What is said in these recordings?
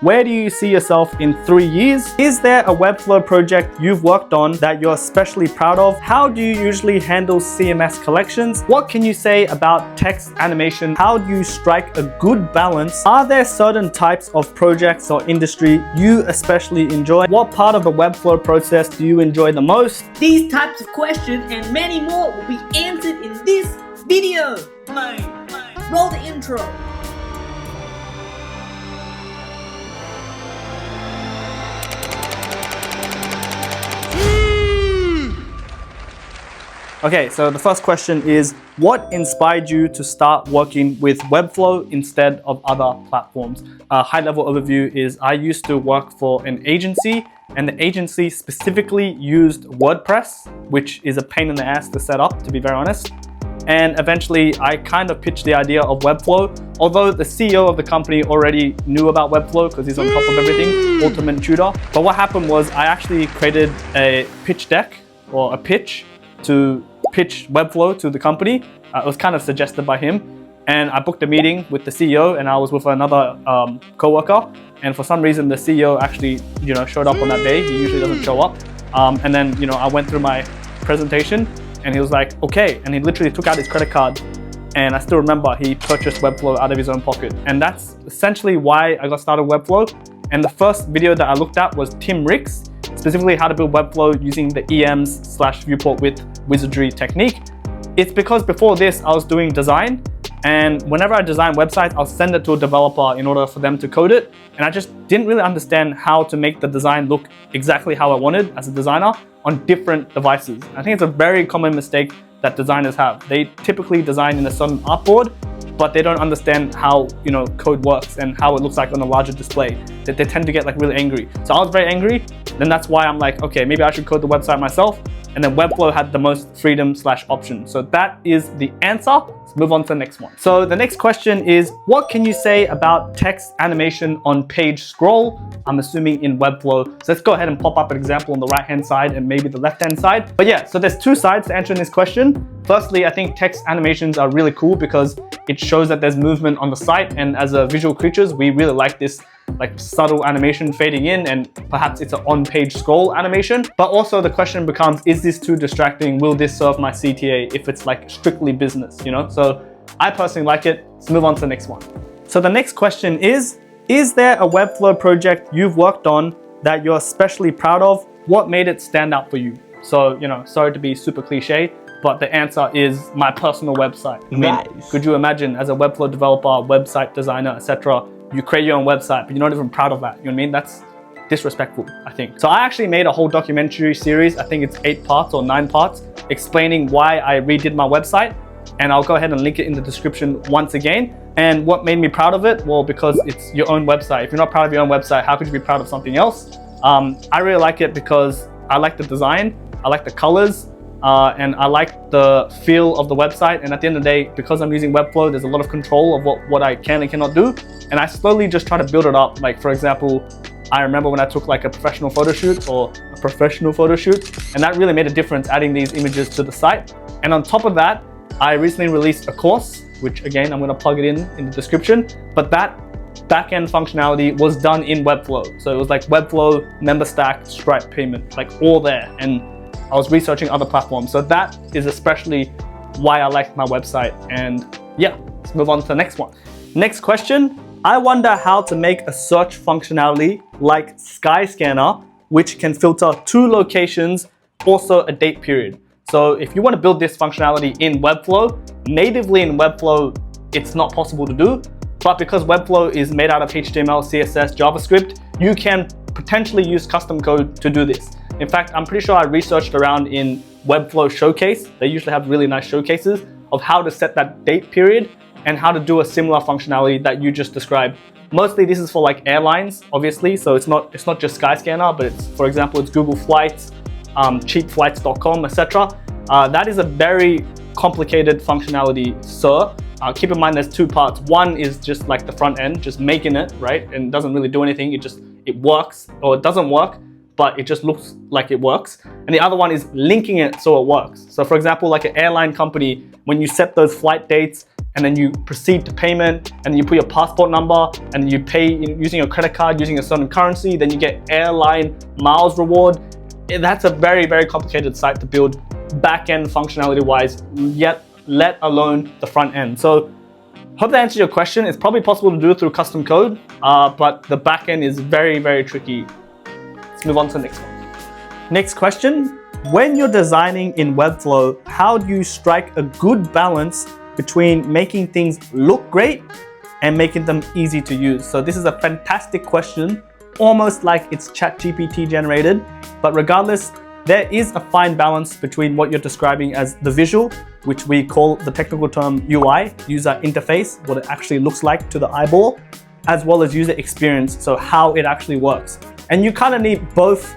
Where do you see yourself in 3 years? Is there a Webflow project you've worked on that you're especially proud of? How do you usually handle CMS collections? What can you say about text animation? How do you strike a good balance? Are there certain types of projects or industry you especially enjoy? What part of the Webflow process do you enjoy the most? These types of questions and many more will be answered in this video. Roll the intro. Okay, so the first question is, what inspired you to start working with Webflow instead of other platforms? A high-level overview is I used to work for an agency, and the agency specifically used WordPress, which is a pain in the ass to set up, to be very honest. And eventually I kind of pitched the idea of Webflow, although the CEO of the company already knew about Webflow because he's on top of everything, ultimate tutor. But what happened was I actually created a pitch deck or a pitch to pitch Webflow to the company. It was kind of suggested by him. And I booked a meeting with the CEO, and I was with another co-worker. And for some reason, the CEO actually, showed up on that day. He usually doesn't show up. And then, I went through my presentation, and he was like, okay. And he literally took out his credit card. And I still remember he purchased Webflow out of his own pocket. And that's essentially why I got started with Webflow. And the first video that I looked at was Tim Rick's, specifically how to build Webflow using the EMs/viewport with wizardry technique. It's because before this, I was doing design, and whenever I design websites, I'll send it to a developer in order for them to code it. And I just didn't really understand how to make the design look exactly how I wanted as a designer on different devices. I think it's a very common mistake that designers have. They typically design in a certain artboard, but they don't understand how code works and how it looks like on a larger display. That they tend to get really angry. So I was very angry. Then that's why I'm like, okay, maybe I should code the website myself. And then Webflow had the most freedom/option. So that is the answer. Let's move on to the next one. So the next question is, what can you say about text animation on page scroll? I'm assuming in Webflow. So let's go ahead and pop up an example on the right-hand side and maybe the left-hand side. But yeah, so there's two sides to answering this question. Firstly, I think text animations are really cool because it shows that there's movement on the site. And as a visual creatures, we really like this subtle animation fading in, and perhaps it's an on-page scroll animation. But also the question becomes, is this too distracting? Will this serve my CTA if it's strictly business, So I personally like it. Let's move on to the next one. So the next question is there a Webflow project you've worked on that you're especially proud of? What made it stand out for you? So, sorry to be super cliche, but the answer is my personal website. Nice. Could you imagine as a Webflow developer, website designer, etc., you create your own website, but you're not even proud of that. You know what I mean? That's disrespectful, I think. So I actually made a whole documentary series, I think it's 8 parts or 9 parts, explaining why I redid my website. And I'll go ahead and link it in the description once again. And what made me proud of it? Well, because it's your own website. If you're not proud of your own website, how could you be proud of something else? I really like it because I like the design, I like the colors, and I like the feel of the website. And at the end of the day, because I'm using Webflow, there's a lot of control of what I can and cannot do. And I slowly just try to build it up. For example, I remember when I took a professional photo shoot, and that really made a difference adding these images to the site. And on top of that, I recently released a course, which again, I'm gonna plug it in the description, but that backend functionality was done in Webflow. So it was Webflow, member stack, Stripe payment, all there. And I was researching other platforms. So that is especially why I like my website. And yeah, let's move on to the next one. Next question. I wonder how to make a search functionality like Skyscanner, which can filter 2 locations, also a date period. So if you want to build this functionality in Webflow, natively in Webflow, it's not possible to do. But because Webflow is made out of HTML, CSS, JavaScript, you can potentially use custom code to do this. In fact, I'm pretty sure I researched around in Webflow Showcase. They usually have really nice showcases of how to set that date period and how to do a similar functionality that you just described. Mostly this is for airlines, obviously. So it's not just Skyscanner, but it's, for example, it's Google Flights, cheapflights.com, etc. That is a very complicated functionality, sir. Keep in mind there's 2 parts. One is just the front end, just making it, right? And it doesn't really do anything. It works, or it doesn't work, but it just looks like it works. And the other one is linking it so it works. So for example, an airline company, when you set those flight dates and then you proceed to payment, and then you put your passport number, and then you pay using your credit card, using a certain currency, then you get airline miles reward. That's a very, very complicated site to build back-end functionality wise, yet let alone the front end. So hope that answers your question. It's probably possible to do it through custom code, but the back-end is very, very tricky. Let's move on to the next one. Next question. When you're designing in Webflow, how do you strike a good balance between making things look great and making them easy to use? So this is a fantastic question, almost like it's ChatGPT generated, but regardless, there is a fine balance between what you're describing as the visual, which we call the technical term UI, user interface, what it actually looks like to the eyeball, as well as user experience, so how it actually works. And you kind of need both,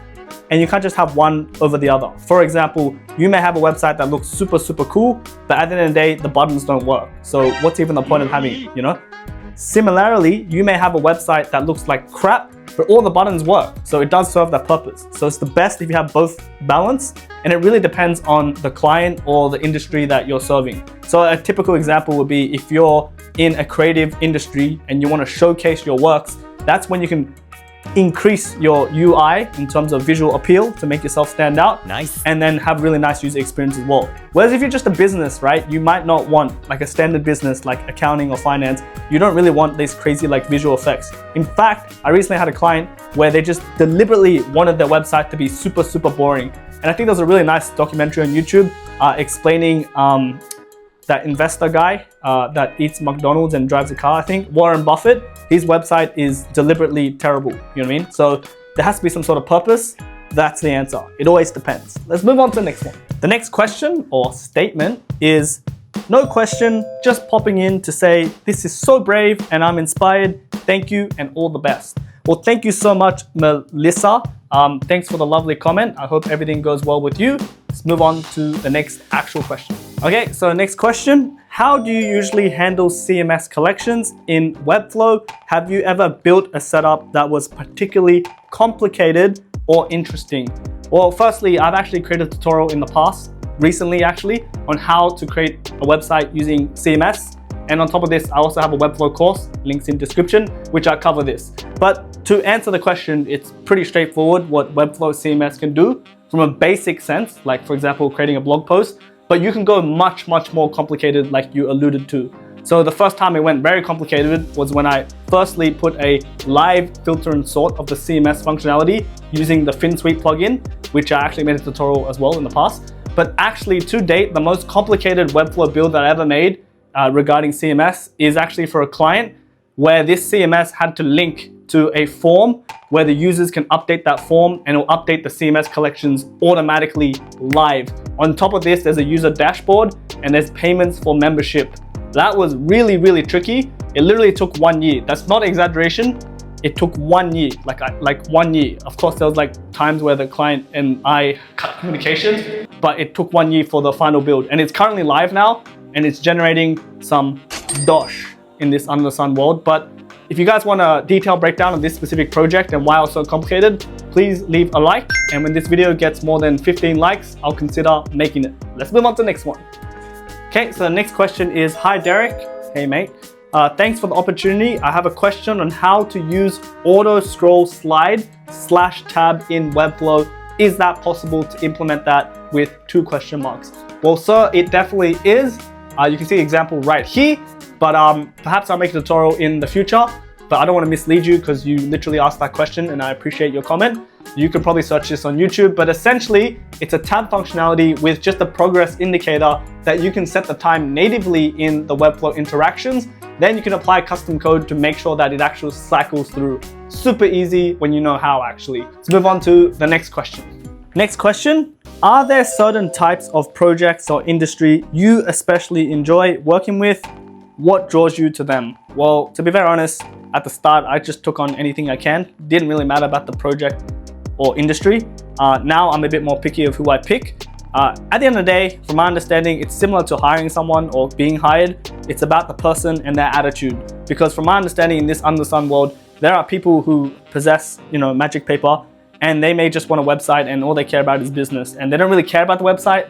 and you can't just have one over the other. For example, you may have a website that looks super, super cool, but at the end of the day, the buttons don't work. So what's even the point of having it, you know? Similarly, you may have a website that looks like crap, but all the buttons work. So it does serve that purpose. So it's the best if you have both balance, and it really depends on the client or the industry that you're serving. So a typical example would be if you're in a creative industry and you want to showcase your works, that's when you can increase your UI in terms of visual appeal to make yourself stand out. Nice. And then have really nice user experience as well. Whereas if you're just a business, right, you might not want like a standard business like accounting or finance. You don't really want these crazy like visual effects. In fact, I recently had a client where they just deliberately wanted their website to be super, super boring. And I think there's a really nice documentary on YouTube explaining that investor guy that eats McDonald's and drives a car, I think, Warren Buffett, his website is deliberately terrible, you know what I mean? So there has to be some sort of purpose. That's the answer. It always depends. Let's move on to the next one. The next question or statement is, no question, just popping in to say, this is so brave and I'm inspired. Thank you and all the best. Well, thank you so much, Melissa. Thanks for the lovely comment. I hope everything goes well with you. Let's move on to the next actual question. Okay, so next question. How do you usually handle CMS collections in Webflow? Have you ever built a setup that was particularly complicated or interesting? Well, firstly, I've actually created a tutorial in the past, recently actually, on how to create a website using CMS. And on top of this, I also have a Webflow course, links in description, which I cover this. But to answer the question, it's pretty straightforward what Webflow CMS can do from a basic sense, like for example, creating a blog post, but you can go much, much more complicated like you alluded to. So the first time it went very complicated was when I firstly put a live filter and sort of the CMS functionality using the FinSuite plugin, which I actually made a tutorial as well in the past. But actually to date, the most complicated Webflow build that I ever made regarding CMS is actually for a client where this CMS had to link to a form where the users can update that form and it'll update the CMS collections automatically live. On top of this, there's a user dashboard and there's payments for membership. That was really, really tricky. It literally took 1 year. That's not exaggeration. It took 1 year, like 1 year. Of course, there was like times where the client and I cut communications, but it took 1 year for the final build. And it's currently live now and it's generating some dosh in this under the sun world. But if you guys want a detailed breakdown of this specific project and why it was so complicated, please leave a like. And when this video gets more than 15 likes, I'll consider making it. Let's move on to the next one. Okay, so the next question is, hi Derek. Hey mate. Thanks for the opportunity. I have a question on how to use auto scroll slide /tab in Webflow. Is that possible to implement that with 2 question marks? Well, sir, it definitely is. You can see the example right here, but perhaps I'll make a tutorial in the future, but I don't want to mislead you because you literally asked that question and I appreciate your comment. You could probably search this on YouTube, but essentially it's a tab functionality with just a progress indicator that you can set the time natively in the Webflow interactions. Then you can apply custom code to make sure that it actually cycles through. Super easy when you know how actually. Let's move on to the next question. Next question. Are there certain types of projects or industry you especially enjoy working with? What draws you to them? Well, to be very honest, at the start, I just took on anything I can. Didn't really matter about the project or industry. Now I'm a bit more picky of who I pick. At the end of the day, from my understanding, it's similar to hiring someone or being hired. It's about the person and their attitude. Because from my understanding in this under the sun world, there are people who possess, magic paper and they may just want a website and all they care about is business, and they don't really care about the website.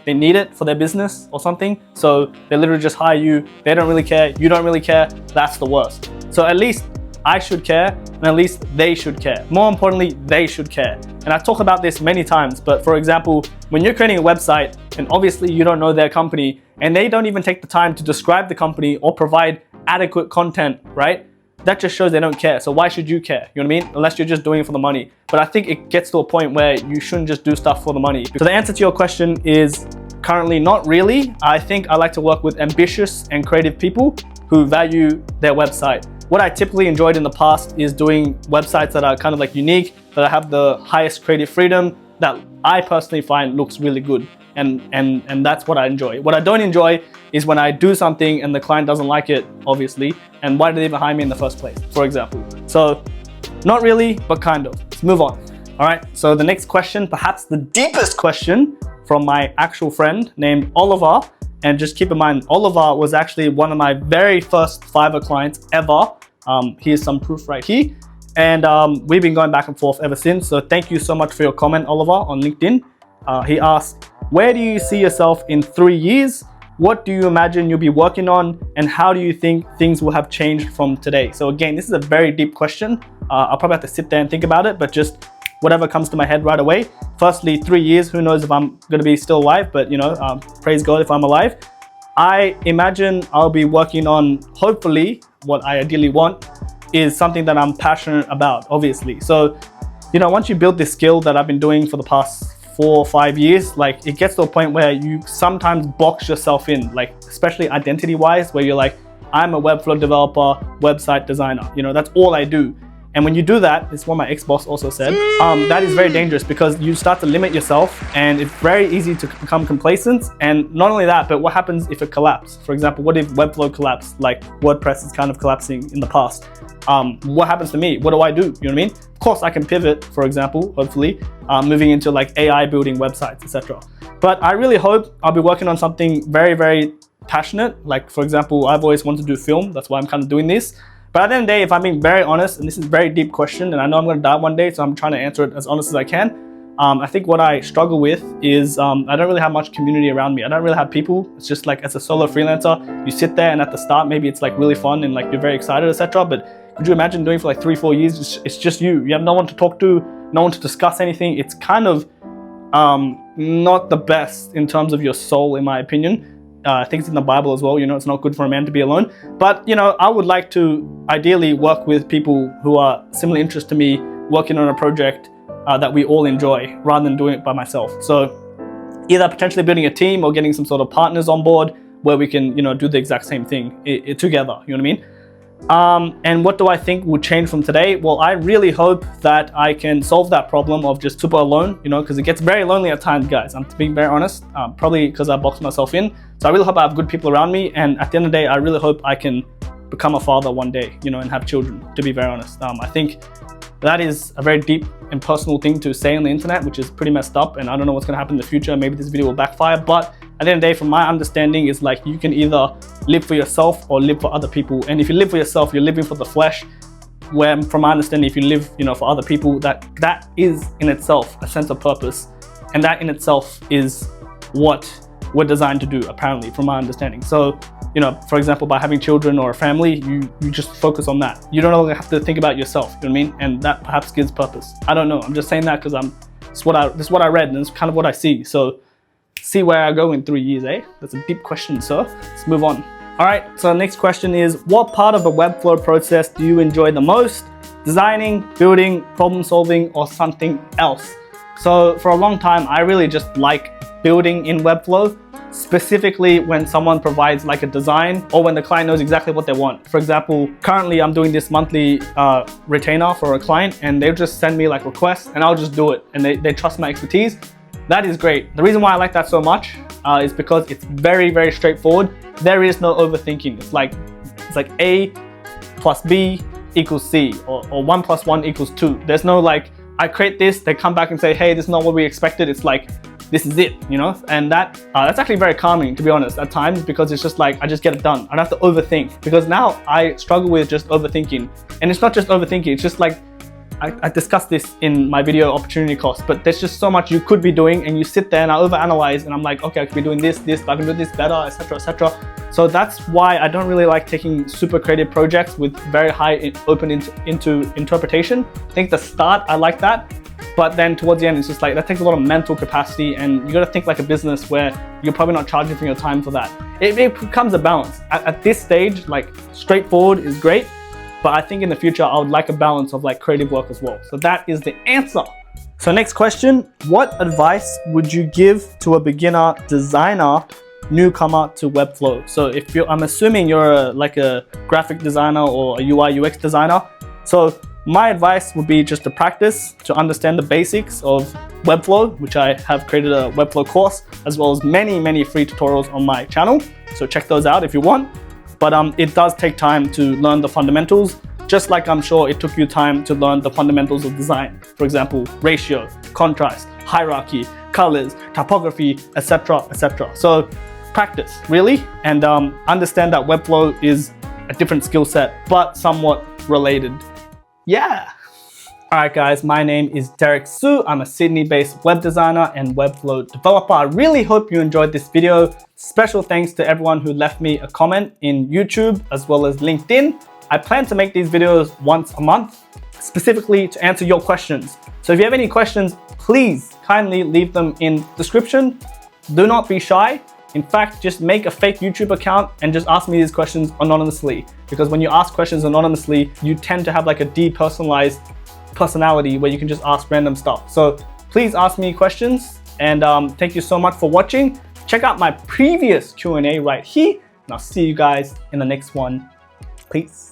They need it for their business or something. So they literally just hire you. They don't really care. You don't really care. That's the worst. So at least I should care, and at least they should care. More importantly, they should care. And I talk about this many times, but for example, when you're creating a website and obviously you don't know their company and they don't even take the time to describe the company or provide adequate content, right? That just shows they don't care. So why should you care? You know what I mean? Unless you're just doing it for the money. But I think it gets to a point where you shouldn't just do stuff for the money. So the answer to your question is currently not really. I think I like to work with ambitious and creative people who value their website. What I typically enjoyed in the past is doing websites that are kind of like unique, that have the highest creative freedom, that I personally find looks really good. And that's what I enjoy. What I don't enjoy is when I do something and the client doesn't like it, obviously, and why did they even hire me in the first place, for example. So not really, but kind of. Let's move on. All right, so the next question, perhaps the deepest question from my actual friend named Oliver. And just keep in mind, Oliver was actually one of my very first Fiverr clients ever. Here's some proof right here. And we've been going back and forth ever since. So thank you so much for your comment, Oliver, on LinkedIn. He asked, where do you see yourself in 3 years? What do you imagine you'll be working on? And how do you think things will have changed from today? So again, this is a very deep question. I'll probably have to sit there and think about it, but just whatever comes to my head right away. Firstly, 3 years, who knows if I'm gonna be still alive, but you know, praise God if I'm alive. I imagine I'll be working on, hopefully, what I ideally want is something that I'm passionate about, obviously. So, you know, once you build this skill that I've been doing for the past 4 or 5 years, like it gets to a point where you sometimes box yourself in, like especially identity wise, where you're like, I'm a Webflow developer, website designer, you know, that's all I do. And when you do that, this is what my ex-boss also said, that is very dangerous because you start to limit yourself and it's very easy to become complacent. And not only that, but what happens if it collapses? For example, what if Webflow collapsed, like WordPress is kind of collapsing in the past? What happens to me? What do I do? You know what I mean? Of course, I can pivot, for example, hopefully, moving into like AI building websites, etc. But I really hope I'll be working on something very, very passionate. Like, for example, I've always wanted to do film. That's why I'm kind of doing this. But at the end of the day, if I'm being very honest, and this is a very deep question, and I know I'm going to die one day, so I'm trying to answer it as honest as I can. I think what I struggle with is I don't really have much community around me. I don't really have people. It's just like as a solo freelancer, you sit there and at the start, maybe it's like really fun and like you're very excited, etc. But could you imagine doing for like 3-4 years? It's just you. You have no one to talk to, no one to discuss anything. It's kind of not the best in terms of your soul, in my opinion. I think it's in the Bible as well, you know, it's not good for a man to be alone. But, you know, I would like to ideally work with people who are similarly interested to me, working on a project that we all enjoy, rather than doing it by myself. So either potentially building a team or getting some sort of partners on board where we can, you know, do the exact same thing together, you know what I mean? And what do I think will change from today? Well, I really hope that I can solve that problem of just super alone, you know, because it gets very lonely at times, guys. I'm being very honest, probably because I boxed myself in. So I really hope I have good people around me. And at the end of the day, I really hope I can become a father one day, you know, and have children, to be very honest. I think that is a very deep and personal thing to say on the internet, which is pretty messed up. And I don't know what's going to happen in the future. Maybe this video will backfire. But at the end of the day, from my understanding, is like you can either live for yourself or live for other people. And if you live for yourself, you're living for the flesh. Where, from my understanding, if you live, you know, for other people, that is in itself a sense of purpose, and that in itself is what we're designed to do, apparently, from my understanding. So, you know, for example, by having children or a family, you just focus on that. You don't have to think about yourself. You know what I mean? And that perhaps gives purpose. I don't know. I'm just saying that because this is what I read, and it's kind of what I see. So, see where I go in 3 years, eh? That's a deep question, sir. Let's move on. All right, so the next question is, what part of the Webflow process do you enjoy the most? Designing, building, problem solving, or something else? So for a long time, I really just like building in Webflow, specifically when someone provides like a design or when the client knows exactly what they want. For example, currently I'm doing this monthly retainer for a client, and they'll just send me like requests and I'll just do it, and they trust my expertise. That is great. The reason why I like that so much is because it's very, very straightforward. There is no overthinking. It's like A plus B equals C, or 1 plus 1 equals 2. There's no like, I create this, they come back and say, hey, this is not what we expected. It's like, this is it, you know? And that's actually very calming, to be honest, at times, because it's just like, I just get it done. I don't have to overthink, because now I struggle with just overthinking. And it's not just overthinking, it's just like, I discussed this in my video opportunity cost, but there's just so much you could be doing, and you sit there and I overanalyze and I'm like, okay, I could be doing this, but I can do this better, etc., etc. So that's why I don't really like taking super creative projects with very high open into interpretation. I think the start, I like that. But then towards the end, it's just like, that takes a lot of mental capacity, and you gotta think like a business where you're probably not charging for your time for that. It becomes a balance. At this stage, like straightforward is great, but I think in the future, I would like a balance of like creative work as well. So that is the answer. So next question, what advice would you give to a beginner designer newcomer to Webflow? So if I'm assuming you're like a graphic designer or a UI UX designer. So my advice would be just to practice, to understand the basics of Webflow, which I have created a Webflow course, as well as many free tutorials on my channel. So check those out if you want. But it does take time to learn the fundamentals, just like I'm sure it took you time to learn the fundamentals of design. For example, ratio, contrast, hierarchy, colors, typography, etc., etc. So practice, really, and understand that Webflow is a different skill set, but somewhat related. Yeah. All right, guys, my name is Derek Su. I'm a Sydney-based web designer and Webflow developer. I really hope you enjoyed this video. Special thanks to everyone who left me a comment in YouTube as well as LinkedIn. I plan to make these videos once a month, specifically to answer your questions. So if you have any questions, please kindly leave them in description. Do not be shy. In fact, just make a fake YouTube account and just ask me these questions anonymously. Because when you ask questions anonymously, you tend to have like a depersonalized personality where you can just ask random stuff. So please ask me questions, and thank you so much for watching. Check out my previous Q&A right here, and I'll see you guys in the next one. Peace.